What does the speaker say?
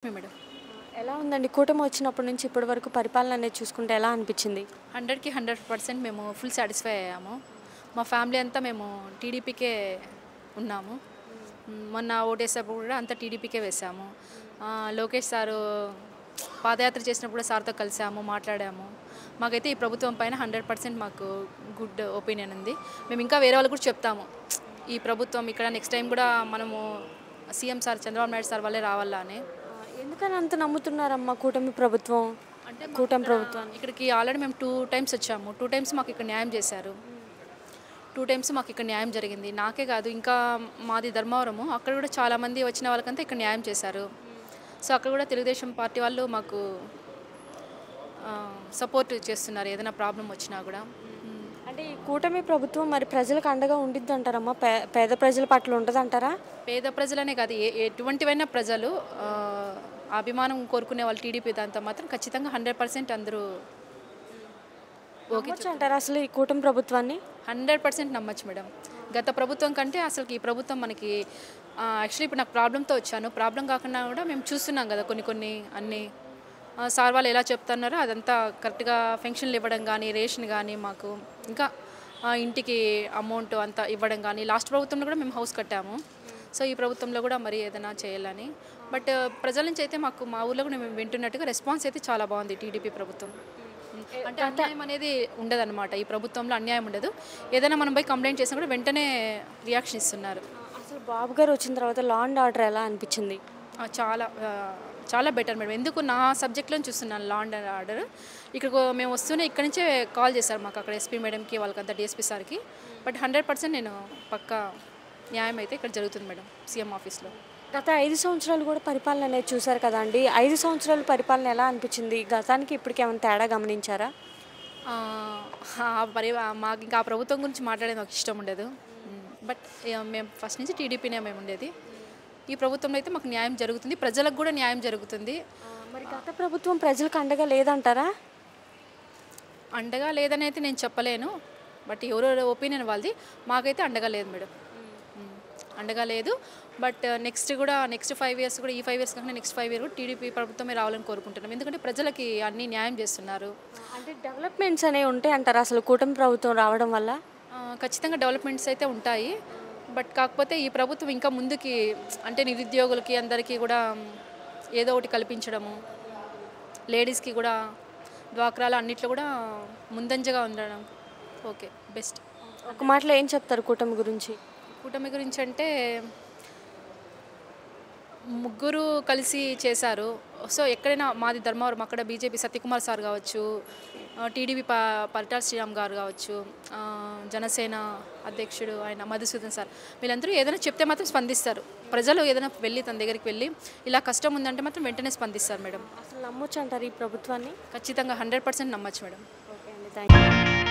Madam ఎలా ఉందండి కూటమి వచ్చినప్పటి నుంచి ఇప్పటి వరకు పరిపాలన అనేది చూసుకుంటే ఎలా అనిపించింది? 100కి 100% మేము ఫుల్ సాటిస్ఫై అయ్యాము. మా ఫ్యామిలీ అంతా మేము టీడీపీకే ఉన్నాము. మొన్న ఓటేసేటప్పుడు కూడా అంతా టీడీపీకే వేసాము. లోకేష్ సారు పాదయాత్ర చేసినప్పుడు సార్తో కలిసాము, మాట్లాడాము. మాకైతే ఈ ప్రభుత్వం పైన 100% మాకు గుడ్ ఒపీనియన్ ఉంది. మేము ఇంకా వేరే వాళ్ళు కూడా చెప్తాము, ఈ ప్రభుత్వం ఇక్కడ నెక్స్ట్ టైం కూడా మనము CM sir Chandrababu Naidu sir వల్లే రావాలా అని. ఎందుకని అంత నమ్ముతున్నారమ్మా కూటమి ప్రభుత్వం? అంటే కూటమి ప్రభుత్వాన్ని ఇక్కడికి ఆల్రెడీ మేము 2 టైమ్స్ వచ్చాము. 2 టైమ్స్ మాకు ఇక్కడ న్యాయం చేశారు. 2 టైమ్స్ మాకు ఇక్కడ న్యాయం జరిగింది. నాకే కాదు, ఇంకా మాది ధర్మవరము, అక్కడ కూడా చాలామంది వచ్చిన వాళ్ళకంతా ఇక్కడ న్యాయం చేశారు. సో అక్కడ కూడా తెలుగుదేశం పార్టీ వాళ్ళు మాకు సపోర్ట్ చేస్తున్నారు ఏదైనా ప్రాబ్లం వచ్చినా కూడా. అంటే ఈ కూటమి ప్రభుత్వం మరి ప్రజలకు అండగా ఉండిద్ది అంటారమ్మా? పేద ప్రజల పట్ల ఉంటుందంటారా? పేద ప్రజలనే కాదు, ఎటువంటివైనా ప్రజలు అభిమానం కోరుకునే వాళ్ళు టీడీపీ దాంతో మాత్రం ఖచ్చితంగా 100% అందరూ ఓకే అంటారా అసలు ఈ కూటమి ప్రభుత్వాన్ని? 100% నమ్మచ్చు మేడం. గత ప్రభుత్వం కంటే అసలు ఈ ప్రభుత్వం మనకి యాక్చువల్లీ ఇప్పుడు నాకు ప్రాబ్లంతో వచ్చాను. ప్రాబ్లం కాకుండా కూడా మేము చూస్తున్నాం కదా కొన్ని అన్నీ సార్ వాళ్ళు ఎలా చెప్తున్నారో అదంతా కరెక్ట్గా పెన్షన్లు ఇవ్వడం కానీ, రేషన్ కానీ, మాకు ఇంకా ఇంటికి అమౌంట్ అంతా ఇవ్వడం కానీ, లాస్ట్ ప్రభుత్వంలో కూడా మేము హౌస్ కట్టాము. సో ఈ ప్రభుత్వంలో కూడా మరి ఏదైనా చేయాలని. బట్ ప్రజల నుంచి అయితే మాకు మా ఊళ్ళో కూడా మేము వింటున్నట్టుగా రెస్పాన్స్ అయితే చాలా బాగుంది టీడీపీ ప్రభుత్వం. అంటే అన్యాయం అనేది ఉండదన్నమాట, ఈ ప్రభుత్వంలో అన్యాయం ఉండదు. ఏదైనా మనం పోయి కంప్లైంట్ చేసినా కూడా వెంటనే రియాక్షన్ ఇస్తున్నారు. అసలు బాబు గారు వచ్చిన తర్వాత లా అండ్ ఆర్డర్ ఎలా అనిపించింది? చాలా బెటర్ మేడం. ఎందుకు నా సబ్జెక్ట్లో చూస్తున్నాను లా అండ్ ఆర్డర్. ఇక్కడికి మేము వస్తూనే ఇక్కడ నుంచే కాల్ చేశారు మాకు, అక్కడ ఎస్పీ మేడంకి, వాళ్ళకంతా డిఎస్పీ సార్కి. బట్ 100% నేను పక్కా న్యాయం అయితే ఇక్కడ జరుగుతుంది మేడం సీఎం ఆఫీస్లో. గత 5 సంవత్సరాలు కూడా పరిపాలన అనేది చూశారు కదా అండి. 5 సంవత్సరాల పరిపాలన ఎలా అనిపించింది? గతానికి ఇప్పటికి ఏమైనా తేడా గమనించారా? మాకు ఇంకా ఆ ప్రభుత్వం గురించి మాట్లాడేది నాకు ఇష్టం ఉండదు. బట్ మేము ఫస్ట్ నుంచి టీడీపీనే మేము ఉండేది. ఈ ప్రభుత్వంలో అయితే మాకు న్యాయం జరుగుతుంది, ప్రజలకు కూడా న్యాయం జరుగుతుంది. మరి గత ప్రభుత్వం ప్రజలకు అండగా లేదంటారా? అండగా లేదని అయితే నేను చెప్పలేను, బట్ ఎవరో ఒపీనియన్ వాళ్ళది. మాకైతే అండగా లేదు మేడం, అండగా లేదు. బట్ నెక్స్ట్ 5 ఇయర్స్ కూడా, ఈ 5 ఇయర్స్ కాకుండా నెక్స్ట్ 5 ఇయర్స్ కూడా టీడీపీ ప్రభుత్వమే రావాలని కోరుకుంటున్నాం. ఎందుకంటే ప్రజలకి అన్ని న్యాయం చేస్తున్నారు. అంటే డెవలప్మెంట్స్ అనేవి ఉంటాయి అంటారా అసలు కూటమి ప్రభుత్వం రావడం వల్ల? ఖచ్చితంగా డెవలప్మెంట్స్ అయితే ఉంటాయి. బట్ కాకపోతే ఈ ప్రభుత్వం ఇంకా ముందుకి, అంటే నిరుద్యోగులకి అందరికీ కూడా ఏదో ఒకటి కల్పించడము, లేడీస్కి కూడా డ్వాక్రాలు అన్నిట్లో కూడా ముందంజగా ఉండడం ఓకే బెస్ట్. ఒక మాటలో ఏం చెప్తారు కూటమి గురించి? కూటమి గురించి అంటే ముగ్గురు కలిసి చేశారు. సో ఎక్కడైనా మాది ధర్మవరం, అక్కడ బీజేపీ సత్యకుమార్ సార్ కావచ్చు, టీడీపీ పరిటాల శ్రీరామ్ గారు కావచ్చు, జనసేన అధ్యక్షుడు ఆయన మధుసూదన్ సార్, వీళ్ళందరూ ఏదైనా చెప్తే మాత్రం స్పందిస్తారు. ప్రజలు ఏదైనా వెళ్ళి తన దగ్గరికి వెళ్ళి ఇలా కష్టం ఉందంటే మాత్రం వెంటనే స్పందిస్తారు మేడం. అసలు నమ్మొచ్చు అంటారు ఈ ప్రభుత్వాన్ని? ఖచ్చితంగా 100% నమ్మచ్చు మేడం. ఓకే అండి, థ్యాంక్ యూ.